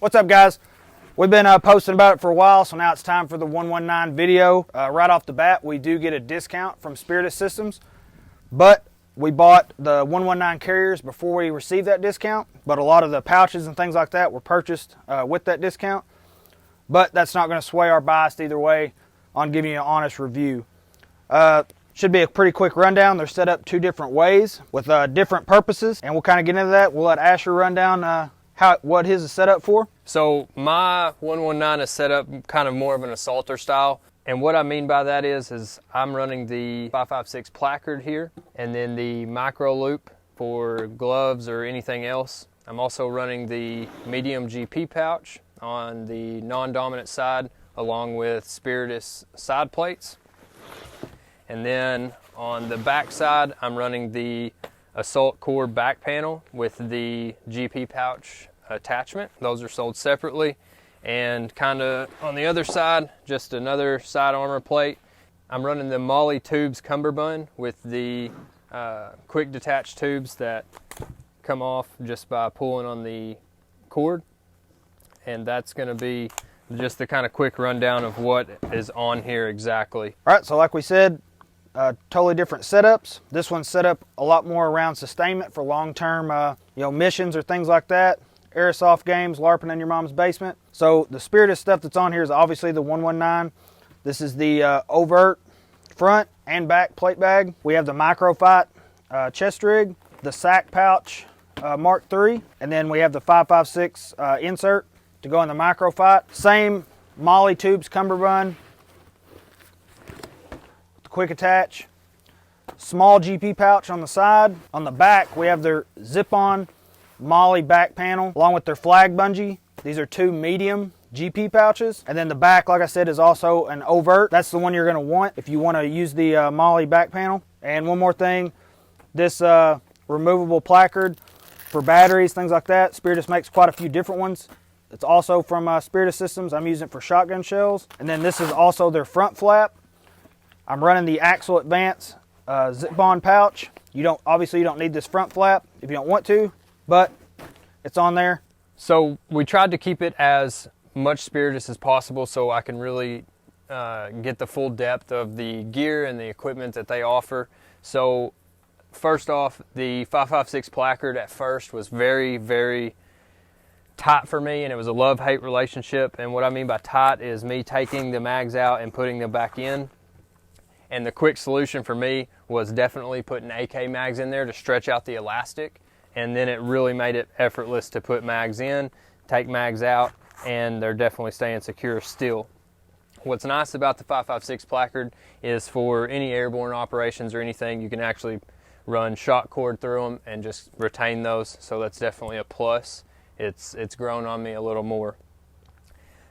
What's up, guys? We've been posting about it for a while, so now it's time for the 119 video. Right off the bat, we do get a discount from Spiritus Systems, but we bought the 119 carriers before we received that discount, but a lot of the pouches and things like that were purchased with that discount. But that's not going to sway our bias either way on giving you an honest review. Should be a pretty quick rundown. They're set up two different ways with different purposes, and we'll kind of get into that. We'll let Asher run down what his is set up for. So my 119 is set up kind of more of an assaulter style. And what I mean by that is I'm running the 556 placard here, and then the micro loop for gloves or anything else. I'm also running the medium GP pouch on the non-dominant side, along with Spiritus side plates. And then on the back side, I'm running the assault core back panel with the GP pouch attachment. Those are sold separately. And kind of on the other side, just another side armor plate. I'm running the Molly tubes cummerbund with the quick detach tubes that come off just by pulling on the cord. And that's going to be just the kind of quick rundown of what is on here exactly. All right, so like we said, totally different setups. This one's set up a lot more around sustainment for long-term missions or things like that. Airsoft games, LARPing in your mom's basement. So the Spiritus stuff that's on here is obviously the 119. This is the overt front and back plate bag. We have the microfight chest rig, the sack pouch Mark III, and then we have the 556 insert to go in the microfight. Same Molly tubes cummerbund, quick attach, small GP pouch on the side. On the back, we have their zip-on Molly back panel along with their flag bungee. These are two medium GP pouches. And then the back, like I said, is also an overt. That's the one you're going to want if you want to use the Molly back panel. And one more thing, this removable placard for batteries, things like that. Spiritus makes quite a few different ones. It's also from Spiritus Systems. I'm using it for shotgun shells. And then this is also their front flap. I'm running the Axle Advance zip-on pouch. Obviously you don't need this front flap if you don't want to, but it's on there. So we tried to keep it as much Spiritus as possible so I can really get the full depth of the gear and the equipment that they offer. So first off, the 556 placard at first was very, very tight for me, and it was a love-hate relationship. And what I mean by tight is me taking the mags out and putting them back in. And the quick solution for me was definitely putting AK mags in there to stretch out the elastic. And then it really made it effortless to put mags in, take mags out, and they're definitely staying secure still. What's nice about the 556 placard is for any airborne operations or anything, you can actually run shot cord through them and just retain those. So that's definitely a plus. It's grown on me a little more.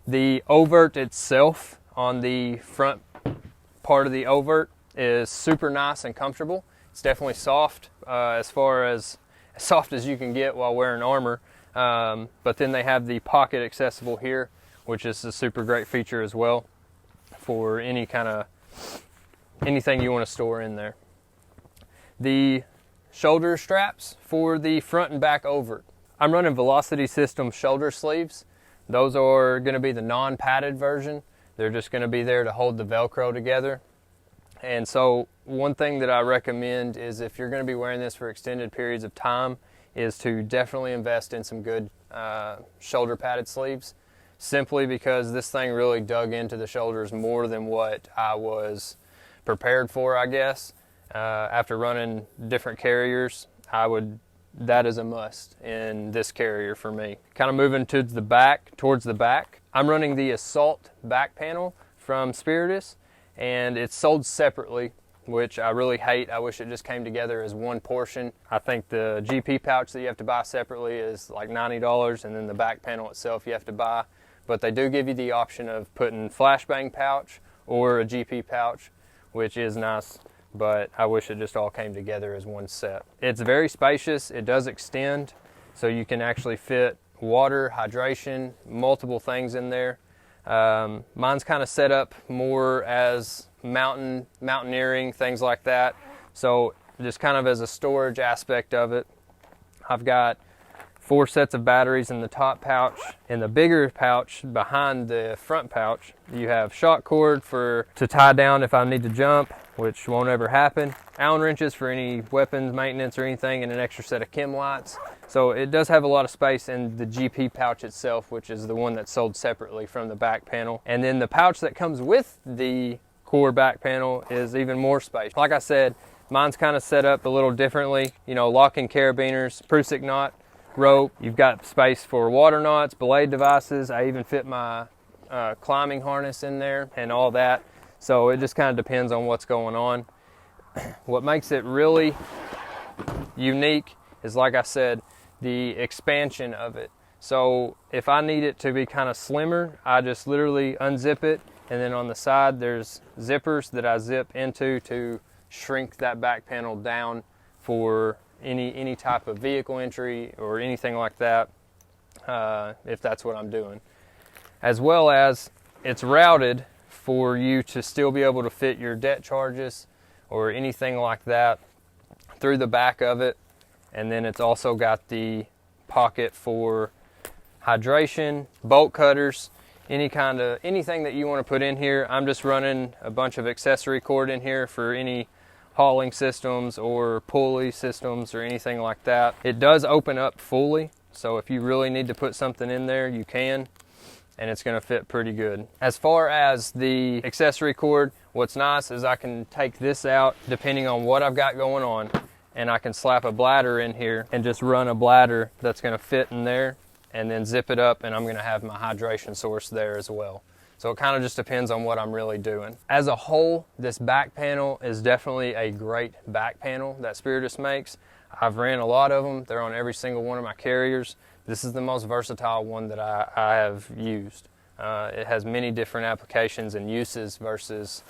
The overt itself on the front part of the overt is super nice and comfortable. It's definitely soft, as soft as you can get while wearing armor. But then they have the pocket accessible here, which is a super great feature as well for anything you want to store in there. The shoulder straps for the front and back overt. I'm running Velocity Systems shoulder sleeves. Those are going to be the non-padded version. They're just going to be there to hold the Velcro together. And so one thing that I recommend is if you're going to be wearing this for extended periods of time is to definitely invest in some good shoulder padded sleeves, simply because this thing really dug into the shoulders more than what I was prepared for, I guess. After running different carriers, that is a must in this carrier for me. Kind of moving towards the back, I'm running the Assault back panel from Spiritus, and it's sold separately, which I really hate. I wish it just came together as one portion. I think the GP pouch that you have to buy separately is like $90, and then the back panel itself you have to buy. But they do give you the option of putting flashbang pouch or a GP pouch, which is nice, but I wish it just all came together as one set. It's very spacious. It does extend, so you can actually fit water, hydration, multiple things in there. Mine's kind of set up more as mountaineering, things like that. So just kind of as a storage aspect of it, I've got 4 sets of batteries in the top pouch. In the bigger pouch behind the front pouch, you have shock cord to tie down if I need to jump, which won't ever happen. Allen wrenches for any weapons maintenance or anything, and an extra set of chem lights. So it does have a lot of space in the GP pouch itself, which is the one that's sold separately from the back panel. And then the pouch that comes with the core back panel is even more space. Like I said, mine's kind of set up a little differently. You know, locking carabiners, Prusik knot, rope. You've got space for water knots, belay devices. I even fit my climbing harness in there and all that. So it just kind of depends on what's going on. What makes it really unique is, like I said, the expansion of it. So if I need it to be kind of slimmer, I just literally unzip it, and then on the side there's zippers that I zip into to shrink that back panel down for any type of vehicle entry or anything like that, if that's what I'm doing. As well as it's routed for you to still be able to fit your debt charges or anything like that through the back of it. And then it's also got the pocket for hydration, bolt cutters, anything that you want to put in here. I'm just running a bunch of accessory cord in here for any hauling systems or pulley systems or anything like that. It does open up fully, so if you really need to put something in there, you can, and it's going to fit pretty good. As far as the accessory cord, what's nice is I can take this out depending on what I've got going on, and I can slap a bladder in here and just run a bladder that's going to fit in there, and then zip it up, and I'm going to have my hydration source there as well. So it kind of just depends on what I'm really doing. As a whole, this back panel is definitely a great back panel that Spiritus makes. I've ran a lot of them. They're on every single one of my carriers. This is the most versatile one that I have used. It has many different applications and uses versus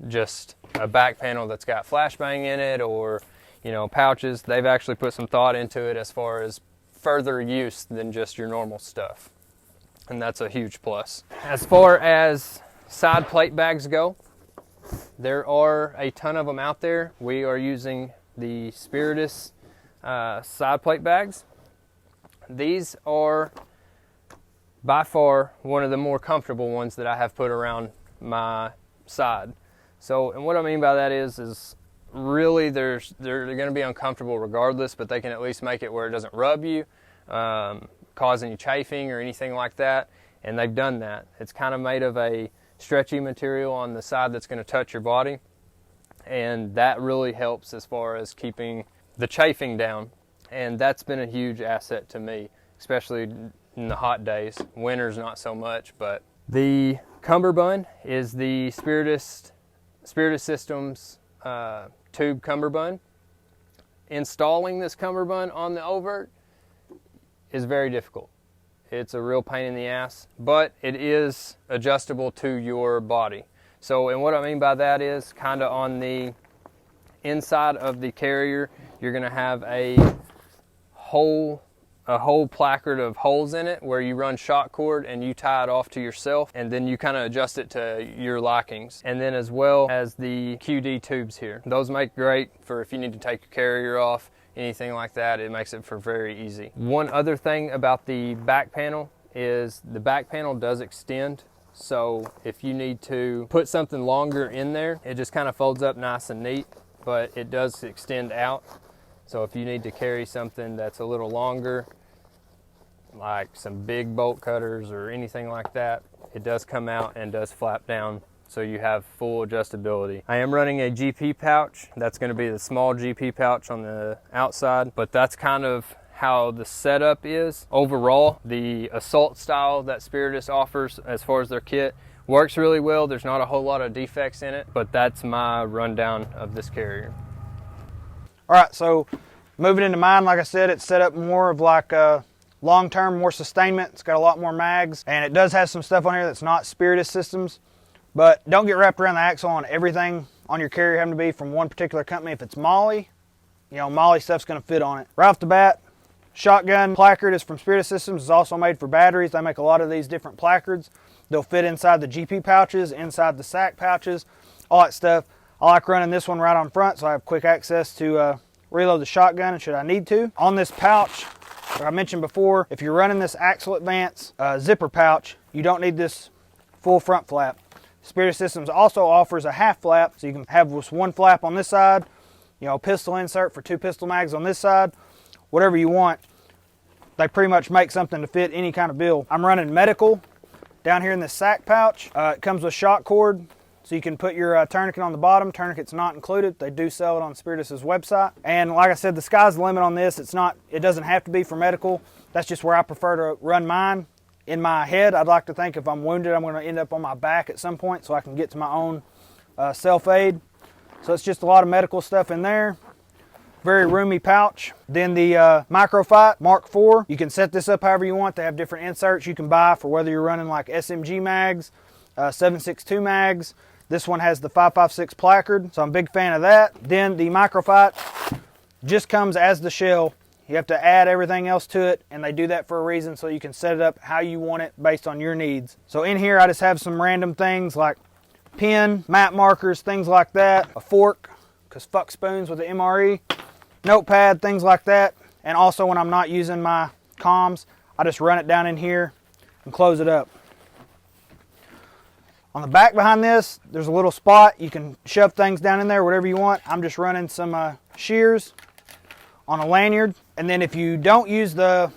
just a back panel that's got flashbang in it or, you know, pouches. They've actually put some thought into it as far as further use than just your normal stuff. And that's a huge plus. As far as side plate bags go, there are a ton of them out there. We are using the Spiritus side plate bags. These are by far one of the more comfortable ones that I have put around my side. So, and what I mean by that is really they're going to be uncomfortable regardless, but they can at least make it where it doesn't rub you, cause any chafing or anything like that, and they've done that. It's kind of made of a stretchy material on the side that's going to touch your body, and that really helps as far as keeping the chafing down, and that's been a huge asset to me, especially in the hot days. Winters not so much. But the cummerbund is the Spiritus Systems tube cummerbund. Installing this cummerbund on the overt is very difficult. It's a real pain in the ass, but it is adjustable to your body. So, and what I mean by that is kind of on the inside of the carrier, you're going to have a whole placard of holes in it where you run shock cord and you tie it off to yourself, and then you kind of adjust it to your likings. And then as well as the QD tubes here. Those make great for if you need to take your carrier off, anything like that. It makes it for very easy. One other thing about the back panel is the back panel does extend. So if you need to put something longer in there, it just kind of folds up nice and neat, but it does extend out. So if you need to carry something that's a little longer, like some big bolt cutters or anything like that, it does come out and does flap down, so you have full adjustability. I am running a GP pouch. That's going to be the small GP pouch on the outside, but that's kind of how the setup is. Overall, the assault style that Spiritus offers as far as their kit works really well. There's not a whole lot of defects in it, but that's my rundown of this carrier. All right, so moving into mine, like I said, it's set up more of like a long-term, more sustainment. It's got a lot more mags, and it does have some stuff on here that's not Spiritus Systems, but don't get wrapped around the axle on everything on your carrier having to be from one particular company. If it's Molly, you know, Molly stuff's gonna fit on it. Right off the bat, shotgun placard is from Spiritus Systems. It's also made for batteries. They make a lot of these different placards. They'll fit inside the GP pouches, inside the sack pouches, all that stuff. I like running this one right on front so I have quick access to reload the shotgun should I need to. On this pouch, Like I mentioned before, if you're running this Axle Advance zipper pouch, you don't need this full front flap. Spiritus Systems also offers a half flap, so you can have just one flap on this side, you know, pistol insert for 2 pistol mags on this side, whatever you want. They pretty much make something to fit any kind of bill. I'm running medical down here in this sack pouch. It comes with shock cord, so you can put your tourniquet on the bottom. Tourniquet's not included. They do sell it on Spiritus's website. And like I said, the sky's the limit on this. It doesn't have to be for medical. That's just where I prefer to run mine. In my head, I'd like to think if I'm wounded, I'm going to end up on my back at some point so I can get to my own self-aid. So it's just a lot of medical stuff in there. Very roomy pouch. Then the Microfight Mark IV. You can set this up however you want. They have different inserts you can buy for whether you're running like SMG mags, 7.62 mags. This one has the 5.56 placard, so I'm a big fan of that. Then the Microfight just comes as the shell. You have to add everything else to it, and they do that for a reason, so you can set it up how you want it based on your needs. So in here, I just have some random things like pen, map markers, things like that, a fork, because fuck spoons with the MRE, notepad, things like that. And also when I'm not using my comms, I just run it down in here and close it up. On the back behind this, there's a little spot. You can shove things down in there, whatever you want. I'm just running some shears on a lanyard. And then if you don't use the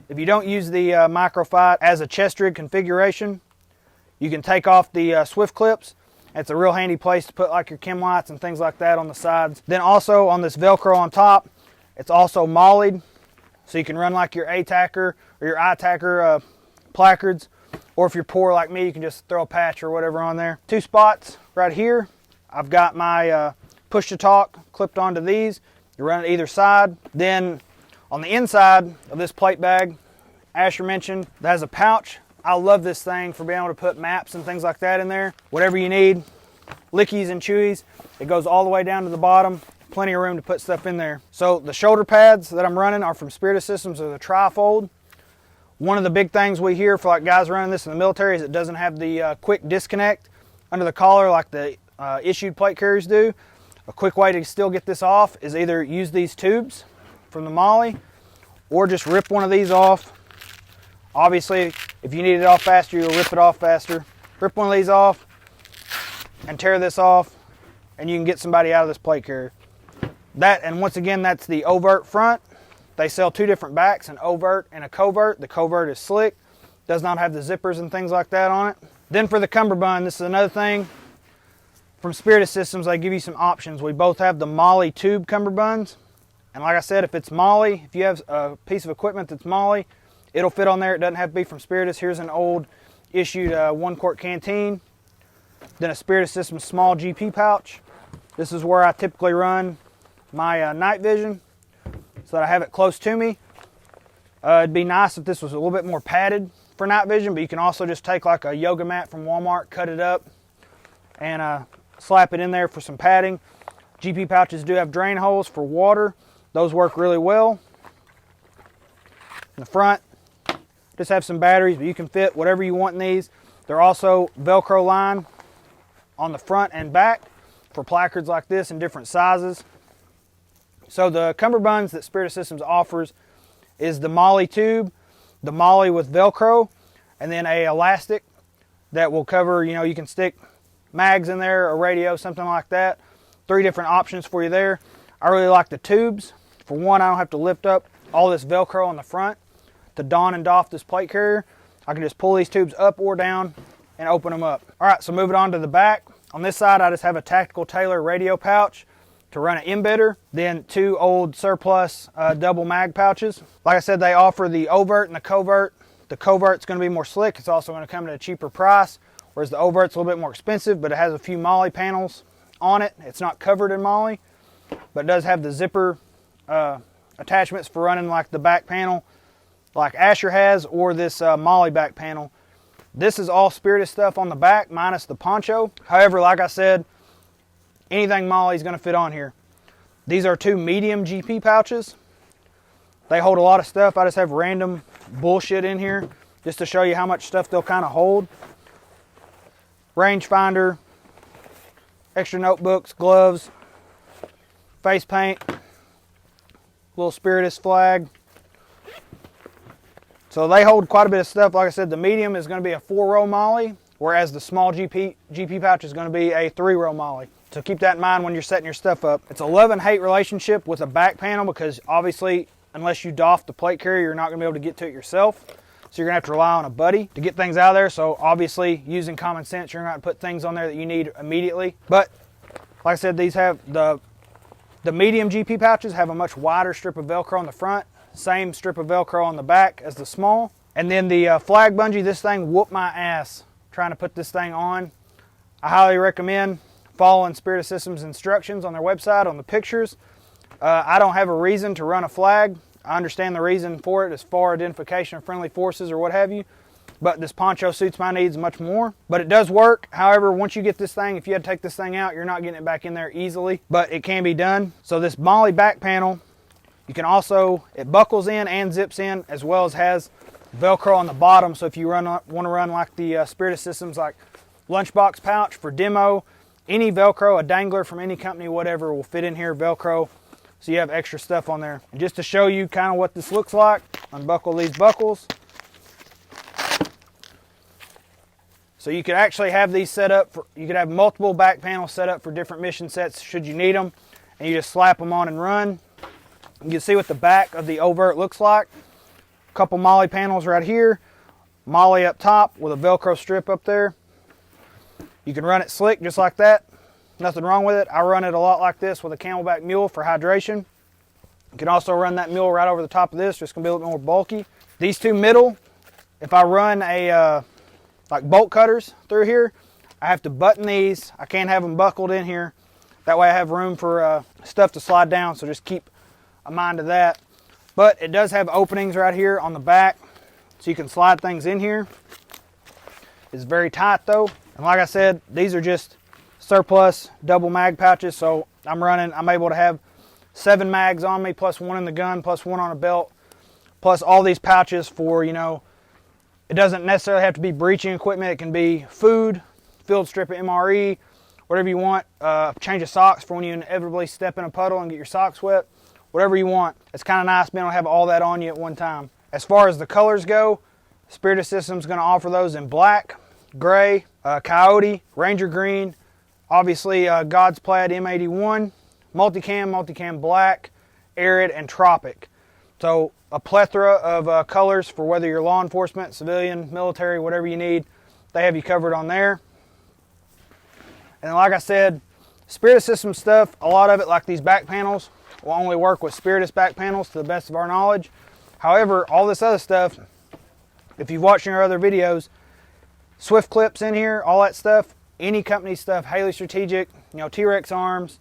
Microfight as a chest rig configuration, you can take off the swift clips. It's a real handy place to put like your chem lights and things like that on the sides. Then also on this Velcro on top, it's also mollied, so you can run like your A-tacker or your I-tacker placards. Or if you're poor like me, you can just throw a patch or whatever on there. 2 spots right here. I've got my push-to-talk clipped onto these. You run it either side. Then on the inside of this plate bag, Asher mentioned, that has a pouch. I love this thing for being able to put maps and things like that in there. Whatever you need, lickies and chewies. It goes all the way down to the bottom. Plenty of room to put stuff in there. So the shoulder pads that I'm running are from Spiritus Systems, are the tri-fold. One of the big things we hear for like guys running this in the military is it doesn't have the quick disconnect under the collar like the issued plate carriers do. A quick way to still get this off is either use these tubes from the Molly or just rip one of these off. Obviously, if you need it off faster, you'll rip it off faster. Rip one of these off and tear this off, and you can get somebody out of this plate carrier. That, and once again, that's the overt front. They sell 2 different backs, an overt and a covert. The covert is slick, does not have the zippers and things like that on it. Then for the cummerbund, this is another thing. From Spiritus Systems, they give you some options. We both have the Molly tube cummerbunds. And like I said, if it's Molly, if you have a piece of equipment that's Molly, it'll fit on there. It doesn't have to be from Spiritus. Here's an old issued 1-quart canteen. Then a Spiritus Systems small GP pouch. This is where I typically run my night vision so that I have it close to me. It'd be nice if this was a little bit more padded for night vision, but you can also just take like a yoga mat from Walmart, cut it up, and slap it in there for some padding. GP pouches do have drain holes for water. Those work really well. In the front, just have some batteries, but you can fit whatever you want in these. They're also Velcro line on the front and back for placards like this in different sizes. So the cummerbunds that Spiritus Systems offers is the Molly tube, the Molly with Velcro, and then a elastic that will cover, you can stick mags in there, a radio, something like that. 3 different options for you there. I really like the tubes. For one, I don't have to lift up all this Velcro on the front to don and doff this plate carrier. I can just pull these tubes up or down and open them up. All right, so moving on to the back. On this side, I just have a Tactical Tailor radio pouch to run an embedder, then 2 old surplus double mag pouches. Like I said, they offer the overt and the covert. The covert's going to be more slick. It's also going to come at a cheaper price, whereas the overt's a little bit more expensive, but it has a few Molly panels on it. It's not covered in Molly, but it does have the zipper attachments for running like the back panel like Asher has, or this Molly back panel. This is all Spiritus stuff on the back minus the poncho. However, like I said, anything Molly is going to fit on here. These are 2 medium GP pouches. They hold a lot of stuff. I just have random bullshit in here just to show you how much stuff they'll kind of hold. Rangefinder, extra notebooks, gloves, face paint, little Spiritus flag, So they hold quite a bit of stuff. Like I said, the medium is going to be a 4-row MOLLE, whereas the small GP pouch is going to be a 3-row MOLLE. So keep that in mind when you're setting your stuff up. It's a love-and-hate relationship with a back panel because obviously, unless you doff the plate carrier, you're not going to be able to get to it yourself. So you're going to have to rely on a buddy to get things out of there. So obviously, using common sense, you're going to put things on there that you need immediately. But like I said, these have the medium GP pouches have a much wider strip of Velcro on the front, same strip of Velcro on the back as the small. And then the flag bungee, this thing whooped my ass trying to put this thing on. I highly recommend following Spiritus Systems instructions on their website, on the pictures. I don't have a reason to run a flag. I understand the reason for it as far identification of friendly forces or what have you, but this poncho suits my needs much more. But it does work. However, once you get this thing, if you had to take this thing out, you're not getting it back in there easily, but it can be done. So this MOLLE back panel, you can also, it buckles in and zips in, as well as has Velcro on the bottom. So if you want to run like the Spiritus Systems, like lunchbox pouch for demo, any Velcro, a dangler from any company, whatever, will fit in here, Velcro, so you have extra stuff on there. And just to show you kind of what this looks like, unbuckle these buckles. So you could actually have these set up for, you could have multiple back panels set up for different mission sets should you need them, and you just slap them on and run. You can see what the back of the overt looks like. A couple MOLLE panels right here, MOLLE up top with a Velcro strip up there. You can run it slick just like that. Nothing wrong with it. I run it a lot like this with a Camelback mule for hydration. You can also run that mule right over the top of this, just gonna be a little more bulky. These two middle, if I run a like bolt cutters through here, I have to button these. I can't have them buckled in here. That way I have room for stuff to slide down, so just keep a mind of that. But it does have openings right here on the back, so you can slide things in here. It's very tight though. And like I said, these are just surplus double mag pouches, so I'm able to have 7 mags on me, plus 1 in the gun, plus 1 on a belt, plus all these pouches for, you know, it doesn't necessarily have to be breaching equipment. It can be food, field strip of MRE, whatever you want, change of socks for when you inevitably step in a puddle and get your socks wet, whatever you want. It's kind of nice being able to have all that on you at one time. As far as the colors go, Spiritus Systems is going to offer those in black, gray, coyote, ranger green, obviously God's Plaid M81, multicam black, arid, and tropic. So a plethora of colors for whether you're law enforcement, civilian, military, whatever you need, they have you covered on there. And like I said, Spiritus Systems stuff, a lot of it, like these back panels, will only work with Spiritus back panels to the best of our knowledge. However, all this other stuff, if you've watched our other videos, Swift clips in here, all that stuff, any company stuff, Haley Strategic, you know, T-Rex arms,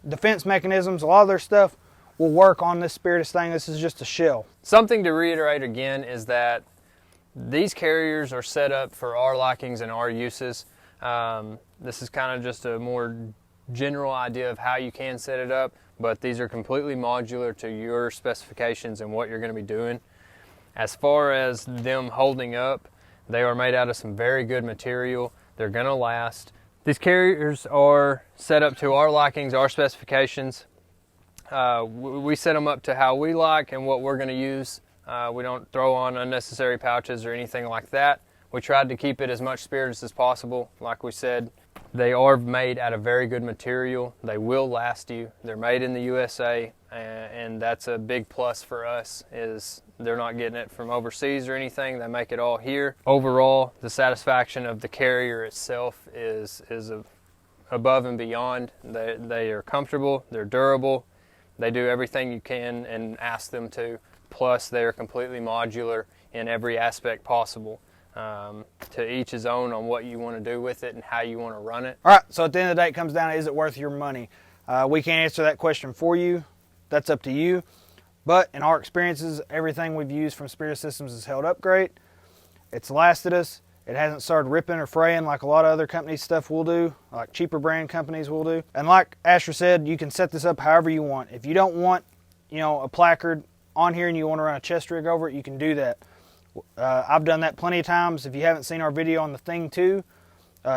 defense mechanisms, a lot of their stuff will work on this Spiritus thing. This is just a shell. Something to reiterate again is that these carriers are set up for our likings and our uses. This is kind of just a more general idea of how you can set it up, but these are completely modular to your specifications and what you're going to be doing. As far as them holding up, they are made out of some very good material. They're going to last. These carriers are set up to our likings, our specifications. We set them up to how we like and what we're going to use. We don't throw on unnecessary pouches or anything like that. We tried to keep it as much Spiritus as possible. Like we said, they are made out of very good material. They will last you. They're made in the USA, and that's a big plus for us, is they're not getting it from overseas or anything. They make it all here. Overall, the satisfaction of the carrier itself is above and beyond. They are comfortable, they're durable, they do everything you can and ask them to. Plus, they are completely modular in every aspect possible. To each his own on what you want to do with it and how you want to run it. All right, so at the end of the day, it comes down to, is it worth your money? We can't answer that question for you. That's up to you. But in our experiences, everything we've used from Spiritus Systems has held up great. It's lasted us. It hasn't started ripping or fraying like a lot of other companies' stuff will do, like cheaper brand companies will do. And like Asher said, you can set this up however you want. If you don't want, you know, a placard on here and you want to run a chest rig over it, you can do that. I've done that plenty of times. If you haven't seen our video on the Thing 2,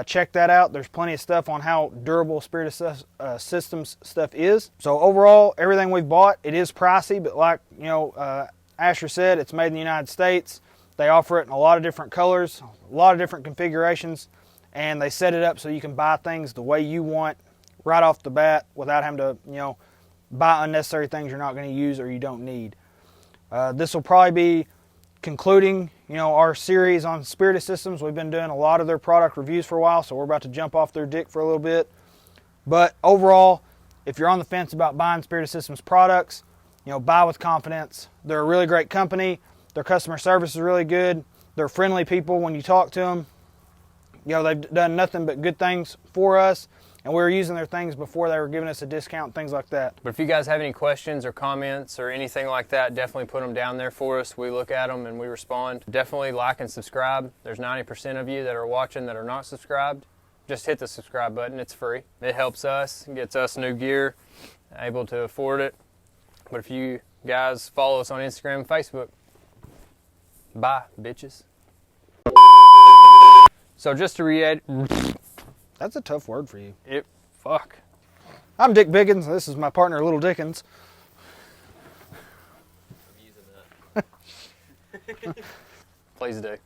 check that out. There's plenty of stuff on how durable Spiritus Systems stuff is. So overall, everything we've bought, it is pricey, but like, you know, Asher said, it's made in the United States. They offer it in a lot of different colors, a lot of different configurations, and they set it up so you can buy things the way you want right off the bat without having to, you know, buy unnecessary things you're not going to use or you don't need. This will probably be concluding, you know, our series on Spiritus Systems. We've been doing a lot of their product reviews for a while, so we're about to jump off their dick for a little bit. But overall, if you're on the fence about buying Spiritus Systems products, you know, buy with confidence. They're a really great company. Their customer service is really good. They're friendly people when you talk to them. You know, they've done nothing but good things for us, and we were using their things before they were giving us a discount, things like that. But if you guys have any questions or comments or anything like that, definitely put them down there for us. We look at them and we respond. Definitely like and subscribe. There's 90% of you that are watching that are not subscribed. Just hit the subscribe button. It's free. It helps us, gets us new gear, able to afford it. But if you guys follow us on Instagram and Facebook, bye, bitches. So just to reiterate, That's a tough word for you. Fuck. I'm Dick Biggins. This is my partner, Little Dickens. I'm using that. Please do.